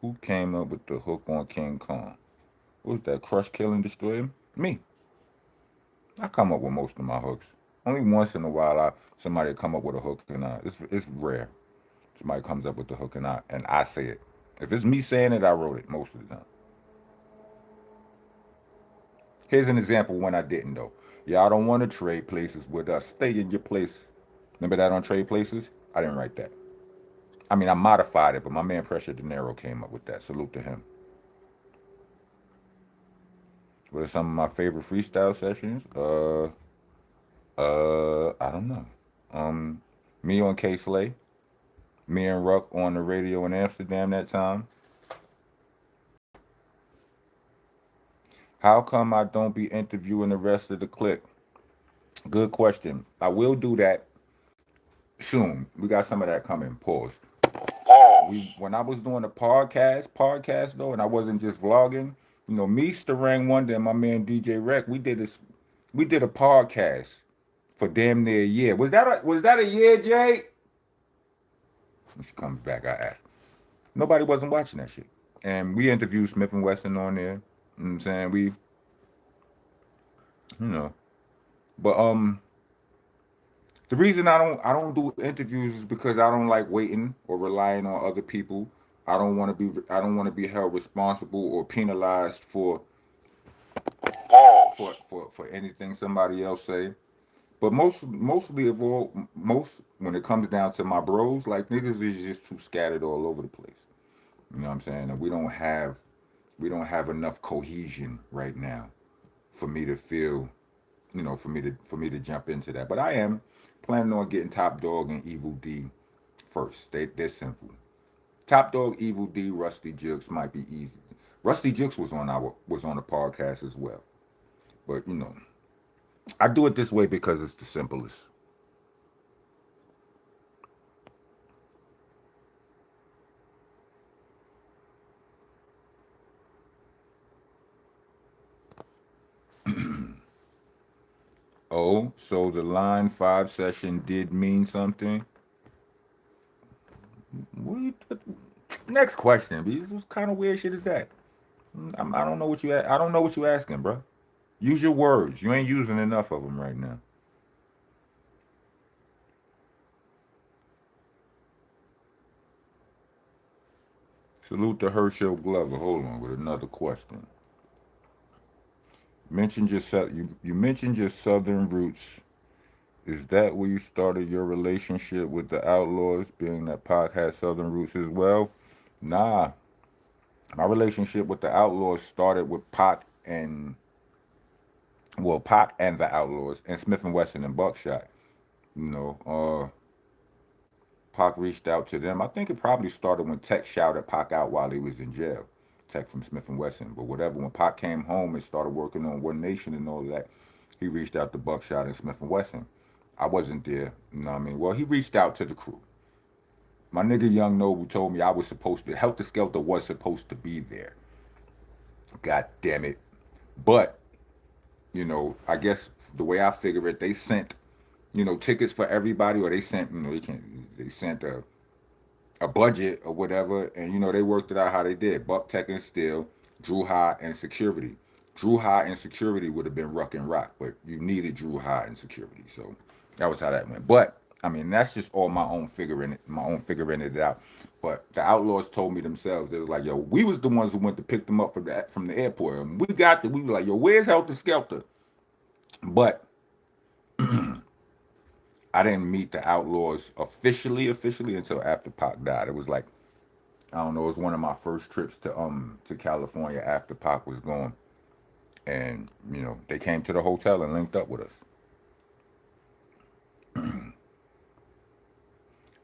Who came up with the hook on King Kong? What was that? Crush, Kill, and Destroy Him? Me. I come up with most of my hooks. Only once in a while, somebody come up with a hook, and it's rare. Somebody comes up with the hook, and I say it. If it's me saying it, I wrote it most of the time. Here's an example when I didn't though. Y'all don't want to trade places with us. Stay in your place. Remember that on Trade Places? I didn't write that. I mean, I modified it, but my man Pressure De Niro came up with that. Salute to him. What are some of my favorite freestyle sessions? I don't know. Me on K Slay, me and Ruck on the radio in Amsterdam that time. How come I don't be interviewing the rest of the clique? Good question. I will do that soon. We got some of that coming. Pause. When I was doing a podcast though, and I wasn't just vlogging, you know, me, Starang Wonder, and my man DJ Rec, we did a podcast for damn near a year. Was that a year, Jay? When she comes back, I asked. Nobody wasn't watching that shit. And we interviewed Smith and Wesson on there. You know what I'm saying? You know. But the reason I don't do interviews is because I don't like waiting or relying on other people. I don't want to be held responsible or penalized for anything somebody else say. But mostly of all, most when it comes down to my bros, like niggas is just too scattered all over the place. You know what I'm saying? And we don't have enough cohesion right now for me to feel, for me to jump into that. But I am planning on getting Top Dog and Evil D first. They're simple. Top Dog, Evil D, Rusty Jukes might be easy. Rusty Jukes was on the podcast as well. But I do it this way because it's the simplest. Oh, so the line 5 session did mean something? We, next question. What kind of weird shit is that? I don't know what I don't know what you asking, bro. Use your words. You ain't using enough of them right now. Salute to Herschel Glover. Hold on with another question. You mentioned your southern roots. Is that where you started your relationship with the Outlaws, being that Pac had southern roots as well? Nah, my relationship with the Outlaws started with Pac and the Outlaws and Smith and Wesson and Buckshot. You know, Pac reached out to them. I think it probably started when Tech shouted Pac out while he was in jail. Tech from Smith and Wesson, but whatever. When Pac came home and started working on One Nation and all that, he reached out to Buckshot and Smith and Wesson. I wasn't there, you know what I mean? Well, he reached out to the crew. My nigga Young Noble told me I was supposed to, Helter Skelter was supposed to be there. God damn it. But, I guess the way I figure it, they sent, tickets for everybody, or they sent, they sent a budget or whatever, and they worked it out how they did. Buck, Tech, and Steel, Drew High, and Security. Drew High and Security would have been Ruck and Rock, but you needed Drew High and Security, so that was how that went. But I mean, that's just all my own figuring it out. But the Outlaws told me themselves, they was like, yo, we was the ones who went to pick them up from the airport. And we were like, yo, where's Helter Skelter? But I didn't meet the Outlaws officially until after Pac died. It was like, I don't know, it was one of my first trips to California after Pac was gone. And, they came to the hotel and linked up with us.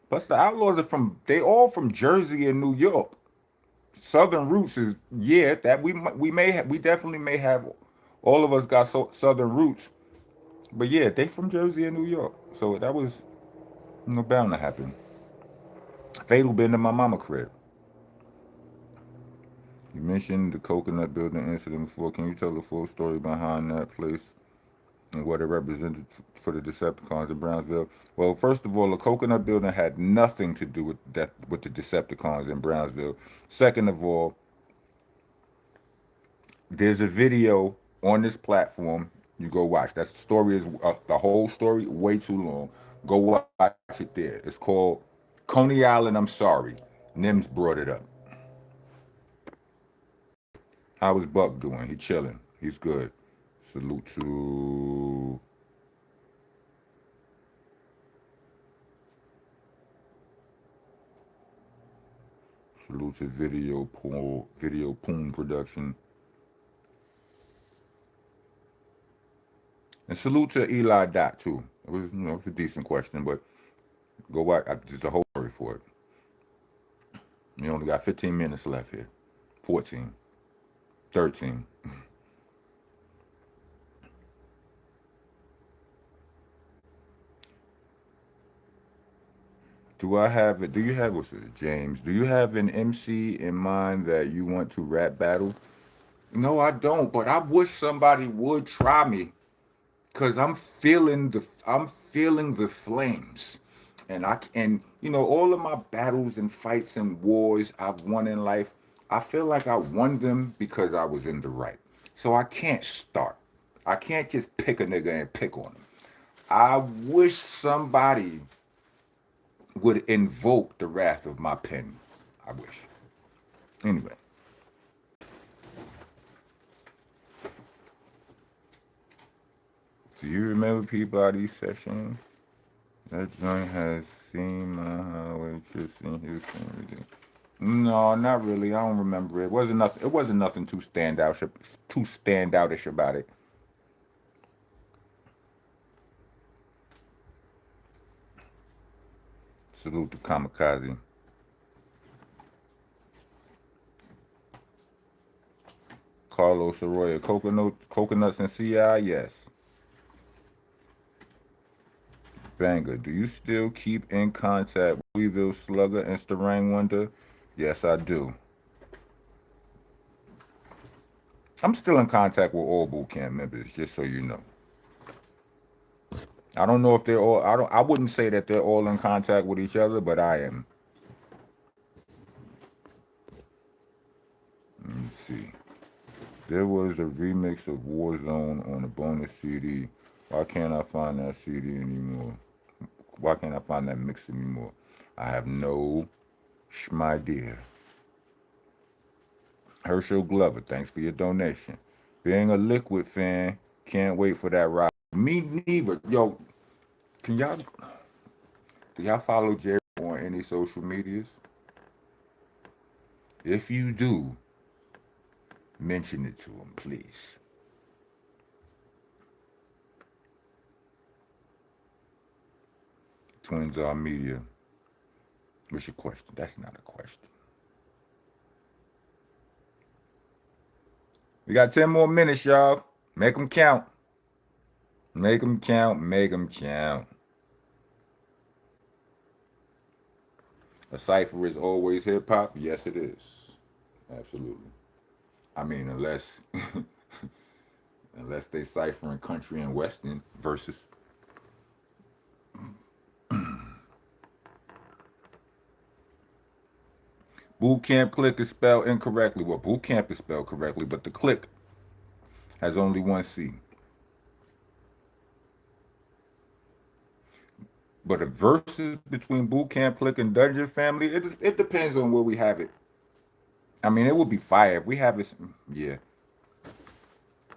Plus the Outlaws they all from Jersey and New York. Southern roots is, yeah, that we definitely may have, all of us got Southern roots. But yeah, they from Jersey and New York. So that was, bound to happen. Fatal been to my mama crib. You mentioned the coconut building incident before. Can you tell the full story behind that place and what it represented for the Decepticons in Brownsville? Well, first of all, the coconut building had nothing to do with the Decepticons in Brownsville. Second of all, there's a video on this platform. You go watch. That story is the whole story, way too long. Go watch it there. It's called Coney Island, I'm Sorry. Nims brought it up. How is Buck doing? He chilling. He's good. Salute to Video Poon Production. And salute to Eli Dot too. It was, it's a decent question, but go watch. There's a whole story for it. You only got 15 minutes left here. 14. 13. Do you have, what's it, James? Do you have an MC in mind that you want to rap battle? No, I don't, but I wish somebody would try me. Cause I'm feeling the flames. And all of my battles and fights and wars I've won in life, I feel like I won them because I was in the right. So I can't start. I can't just pick a nigga and pick on him. I wish somebody would invoke the wrath of my pen. I wish. Anyway. Do you remember Peabody's session? That joint has seen my highway just in Houston. No, not really. I don't remember it. It wasn't nothing too standoutish about it. Salute to Kamikaze. Carlos Arroyo. Coconuts and CI, yes. Banger. Do you still keep in contact with Louisville Slugger and Starang Wonder? Yes, I do. I'm still in contact with all boot camp members, just so you know. I don't know if they're all. I wouldn't say that they're all in contact with each other, but I am. Let me see. There was a remix of Warzone on a bonus CD. Why can't I find that CD anymore? Why can't I find that mix anymore? I have no schmidea. Herschel Glover, thanks for your donation. Being a Liquid fan, can't wait for that ride. Me neither. Yo, do y'all follow Jerry on any social medias? If you do, mention it to him, please. Twins are media. What's your question? That's not a question. We got 10 more minutes, y'all. Make them count. Make them count. Make them count. A cipher is always hip hop? Yes, it is. Absolutely. I mean, unless they ciphering country and western versus. Boot camp click is spelled incorrectly. Well, boot camp is spelled correctly, but the click has only one C. But the verses between Boot Camp Click and Dungeon Family, it depends on where we have it. I mean, it would be fire if we have it. Yeah,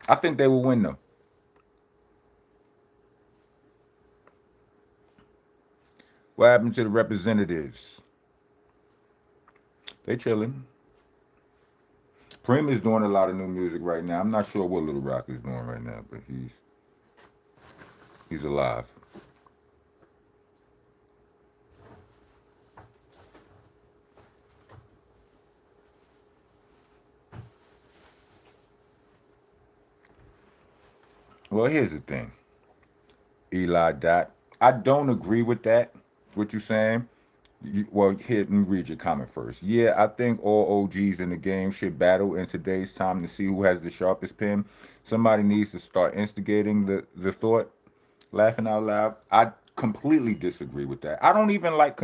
I think they will win though. What happened to the representatives? They chilling. Prim is doing a lot of new music right now. I'm not sure what Little Rock is doing right now, but he's alive. Well, here's the thing, Eli Dot. I don't agree with that. What you saying? Well, here, let me read your comment first. Yeah, I think all OGs in the game should battle in today's time to see who has the sharpest pen. Somebody needs to start instigating the thought. Laughing out loud. I completely disagree with that. I don't even like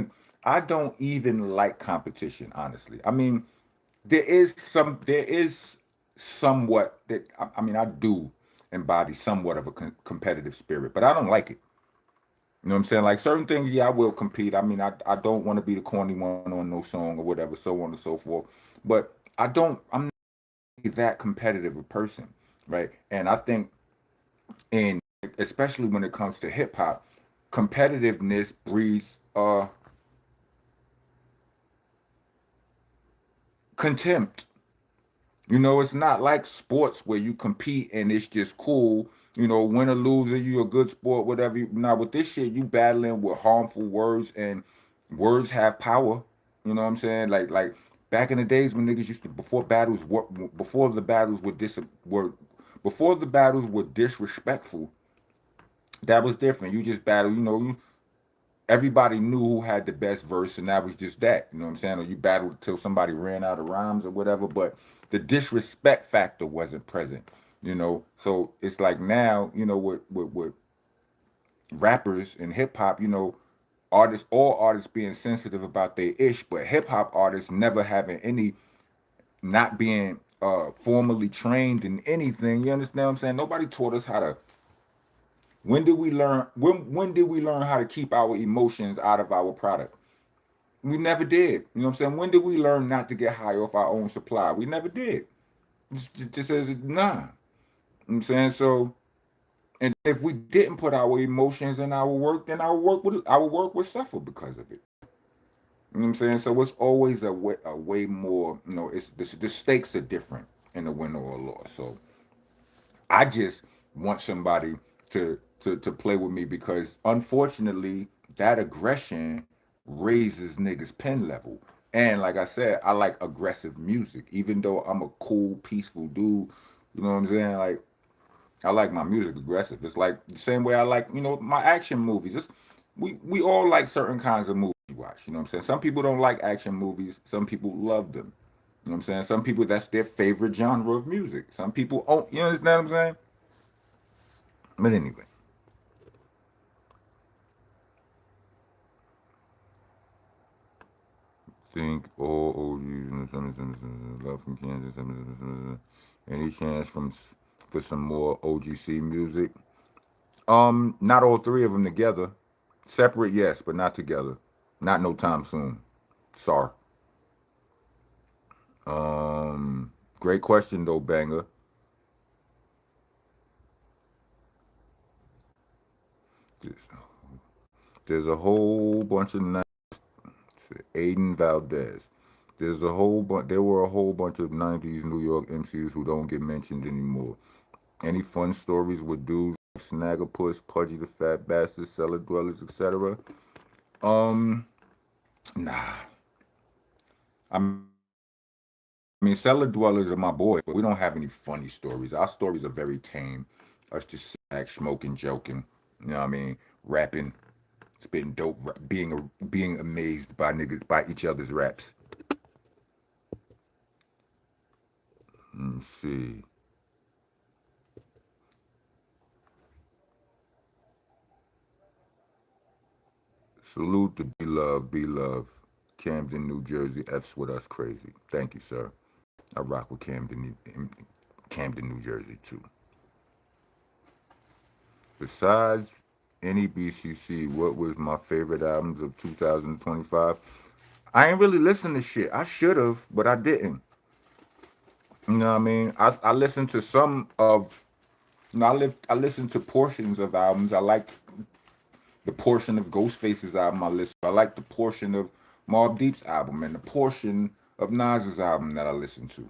competition, honestly. I mean, there is somewhat that I mean, I do embody somewhat of a competitive spirit, but I don't like it. You know what I'm saying? Like certain things, yeah, I will compete. I mean, I don't want to be the corny one on no song or whatever, so on and so forth. But I'm not that competitive a person, right? And I think, and especially when it comes to hip hop, competitiveness breeds contempt. You know, it's not like sports where you compete and it's just cool. You know, win or lose, you a good sport, whatever. Now with this shit, you battling with harmful words, and words have power. You know what I'm saying? Like back in the days when niggas used to before the battles were before the battles were disrespectful. That was different. You just battle. You know, everybody knew who had the best verse, and that was just that. You know what I'm saying? Or you battled until somebody ran out of rhymes or whatever, but the disrespect factor wasn't present. You know, so it's like now, you know, with rappers and hip hop, you know, all artists being sensitive about their ish, but hip hop artists never having any, not being formally trained in anything. You understand what I'm saying? Nobody taught us how to. When did we learn how to keep our emotions out of our product? We never did. You know what I'm saying? When did we learn not to get high off our own supply? We never did. Just as nah. You know what I'm saying? So, and if we didn't put our emotions in our work, then our work would suffer because of it. You know what I'm saying? So it's always a way more. You know, it's the stakes are different in a win or a loss. So I just want somebody to play with me because unfortunately that aggression raises niggas pen level. And like I said, I like aggressive music. Even though I'm a cool, peaceful dude, you know what I'm saying? Like I like my music aggressive. It's like the same way I like, you know, my action movies. We all like certain kinds of movies we watch. You know what I'm saying? Some people don't like action movies. Some people love them. You know what I'm saying? Some people that's their favorite genre of music. Some people oh, you understand what I'm saying? But anyway, think all OGs love from Kansas. Any chance for some more OGC music? Not all three of them together. Separate, yes, but not together. Not no time soon. Sorry. Great question though, banger. There's, there's a whole bunch of Aiden Valdez. There were a whole bunch of '90s New York MCs who don't get mentioned anymore. Any fun stories with dudes like Snaggerpuss, Pudgy the Fat Bastard, Cellar Dwellers, etc.? Um, nah. I mean, Cellar Dwellers are my boys, but we don't have any funny stories. Our stories are very tame. Us just back smoking, joking. You know what I mean? Rapping, spitting dope, being amazed by niggas by each other's raps. Let's see. Salute to Be Love, Camden, New Jersey. F's with us crazy. Thank you, sir. I rock with Camden, New Jersey too. Besides any BCC, what was my favorite albums of 2025? I ain't really listened to shit. I should have, but I didn't. You know what I mean? I listened to some of, I listened to portions of albums. I like the portion of Ghostface's album I listened to. I like the portion of Mobb Deep's album and the portion of Nas's album that I listened to.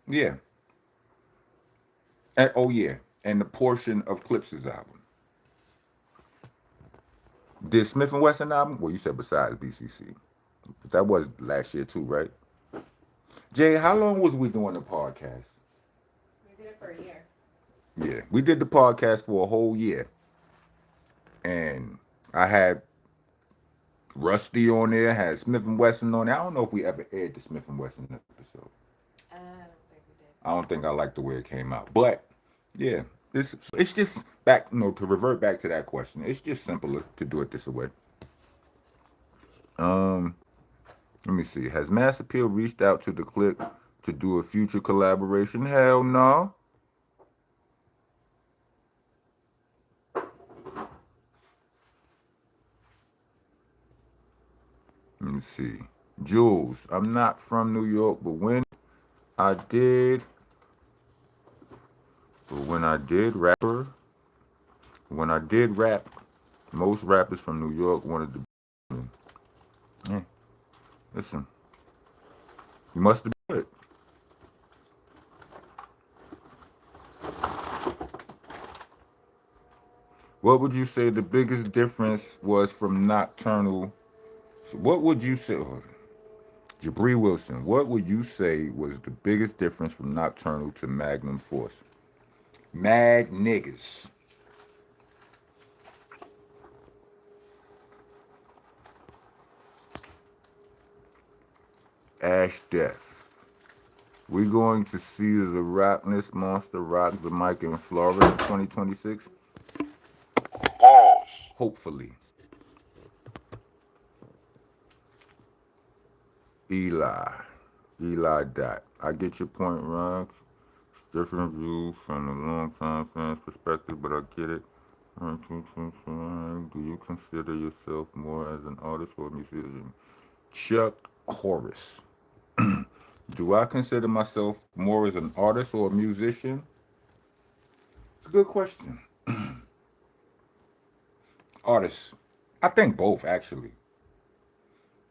Yeah. And, oh yeah. And the portion of Clips's album. Did Smith and Wesson album? Well, you said besides BCC. But that was last year too, right? Jay, how long was we doing the podcast? We did it for a year. Yeah, we did the podcast for a whole year. And I had Rusty on there, had Smith and Wesson on there. I don't know if we ever aired the Smith and Wesson episode. I don't think we did. I don't think I like the way it came out. But yeah, it's just back, to revert back to that question. It's just simpler to do it this way. Um, Let me see. Has Mass Appeal reached out to the Click to do a future collaboration? Hell no. Let me see. Jules, I'm not from New York, but I did, when I did when I did rap, most rappers from New York wanted to be. Yeah, listen, you must have done it. What would you say the biggest difference was from Nocturnal? So what would you say, Jabri Wilson, what would you say was the biggest difference from Nocturnal to Magnum Force? Mad niggas. Ash Death. We going to see the Rockness Monster rock the mic in Florida in 2026? Hopefully. Eli Dot. I get your point, Ron. Different view from a long time fan's perspective, but I get it. Do you consider yourself more as an artist or a musician? Chuck Horace. Do I consider myself more as an artist or a musician? It's a good question. Artist. I think both, actually.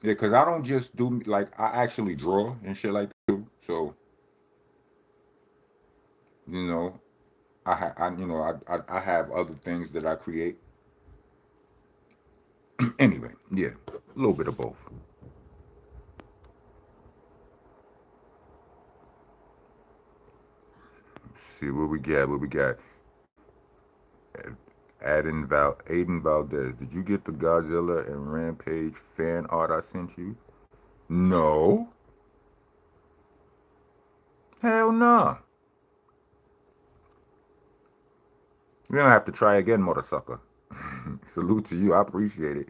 Yeah, because I don't just do, like, I actually draw and shit like that too. So, you know, I have other things that I create. Anyway, yeah, a little bit of both. Let's see what we got. What we got? Aiden Valdez. Did you get the Godzilla and Rampage fan art I sent you? No. Hell nah. You don't have to try again, mother sucker. Salute to you. I appreciate it.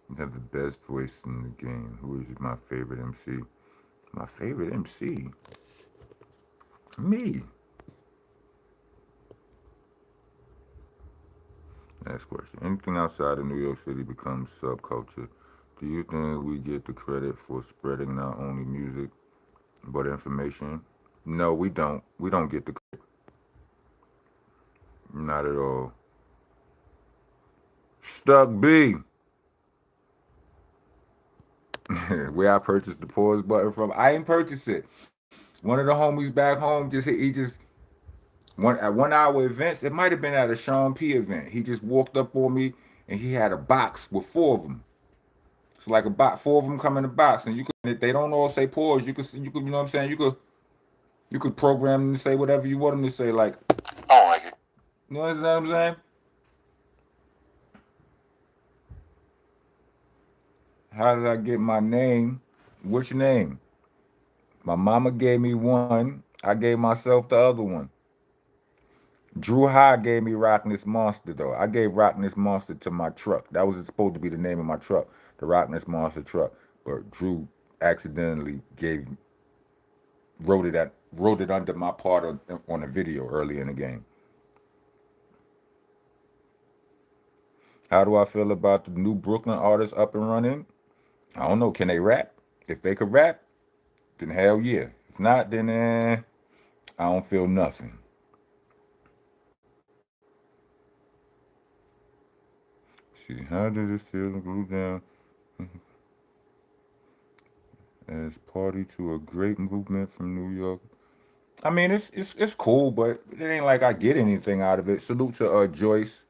You have the best voice in the game. Who is my favorite MC? My favorite MC? Me. Next question. Anything outside of New York City becomes subculture. Do you think we get the credit for spreading not only music but information? No, we don't. We don't get the credit. Not at all. Stuck B. Where I purchased the pause button from. I ain't purchased it. One of the homies back home he just at 1 hour events. It might have been at a Sean P event. He just walked up on me and he had a box with 4 of them. It's like a box. 4 of them come in a box, and you could. They don't all say pause. You could. You know what I'm saying? You could program them to say whatever you want them to say. Like, I don't like it. You know what I'm saying? How did I get my name? Which name? My mama gave me one. I gave myself the other one. Drew High gave me Rockness Monster though. I gave Rockness Monster to my truck. That was supposed to be the name of my truck, the Rockness Monster truck. But Drew accidentally wrote it under my part on a video early in the game. How do I feel about the new Brooklyn artists up and running? I don't know. Can they rap? If they could rap, then hell yeah. If not, then I don't feel nothing. See, how does it feel to go down as party to a great movement from New York? I mean, it's cool, but it ain't like I get anything out of it. Salute to Joyce.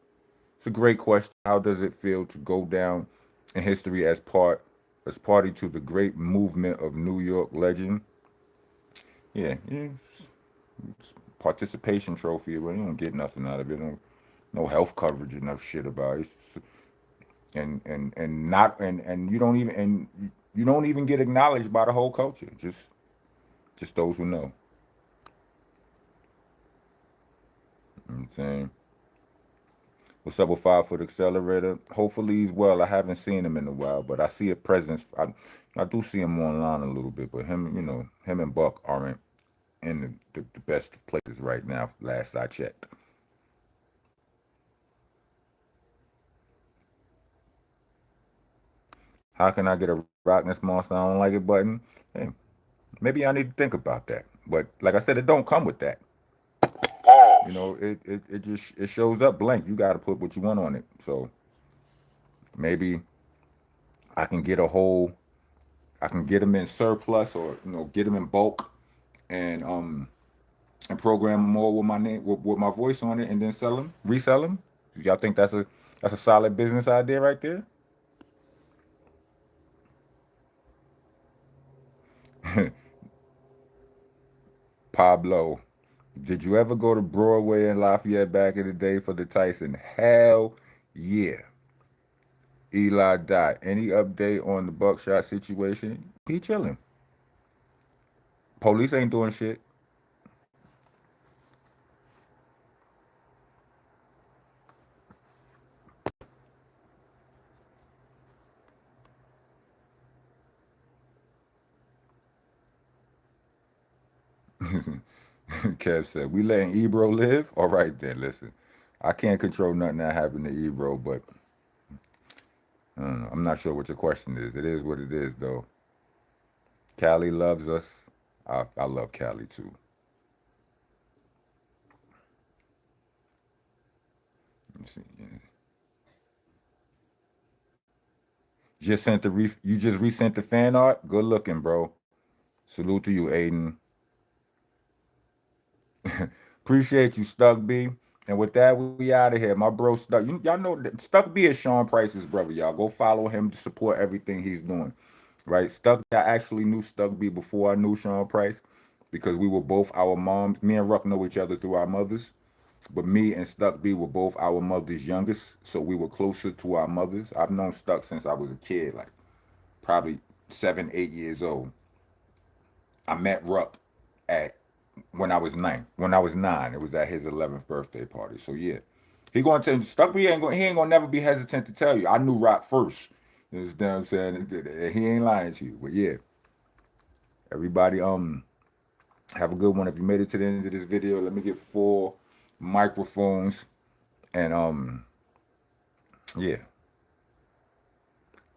It's a great question. How does it feel to go down in history as party to the great movement of New York legend? Yeah, yeah, it's participation trophy, but you don't get nothing out of it. No health coverage or no shit about it. And not and you don't even get acknowledged by the whole culture. Just those who know. You know what I'm saying. What's up with 5 Foot Accelerator? Hopefully he's well. I haven't seen him in a while, but I see a presence. I do see him online a little bit, but him and Buck aren't in the best of places right now. Last I checked. How can I get a Rockness Monster I don't like it button? Hey, maybe I need to think about that. But like I said, it don't come with that. It just it shows up blank. You got to put what you want on it. So maybe I can get a whole. I can get them in surplus, or get them in bulk, and program them all with my name with my voice on it, and then sell them, resell them. Y'all think that's a solid business idea right there? Pablo, did you ever go to Broadway in Lafayette back in the day for the Tyson? Hell yeah. Eli Dot. Any update on the Buckshot situation? He chilling. Police ain't doing shit. Kev said, we letting Ebro live? All right then, listen. I can't control nothing that happened to Ebro, but I don't know. I'm not sure what your question is. It is what it is, though. Callie loves us. I love Callie too. Let me see. Yeah. You just resent the fan art? Good looking, bro. Salute to you, Aiden. Appreciate you, Stuck B. And with that, we out of here. My bro Stuck. Y'all know that Stuck B is Sean Price's brother, y'all. Go follow him to support everything he's doing. Right? I actually knew Stuck B before I knew Sean Price because we were both our moms. Me and Ruck know each other through our mothers. But me and Stuck B were both our mother's youngest, so we were closer to our mothers. I've known Stuck since I was a kid, like probably 7, 8 years old. I met Ruck at when I was 9. When I was 9, it was at his 11th birthday party. So yeah, he going to Stuck B ain't gonna never be hesitant to tell you. I knew Rock first. You know what I'm saying? He ain't lying to you. But yeah, everybody have a good one. If you made it to the end of this video, let me get 4 microphones and yeah,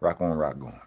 rock on, rock on.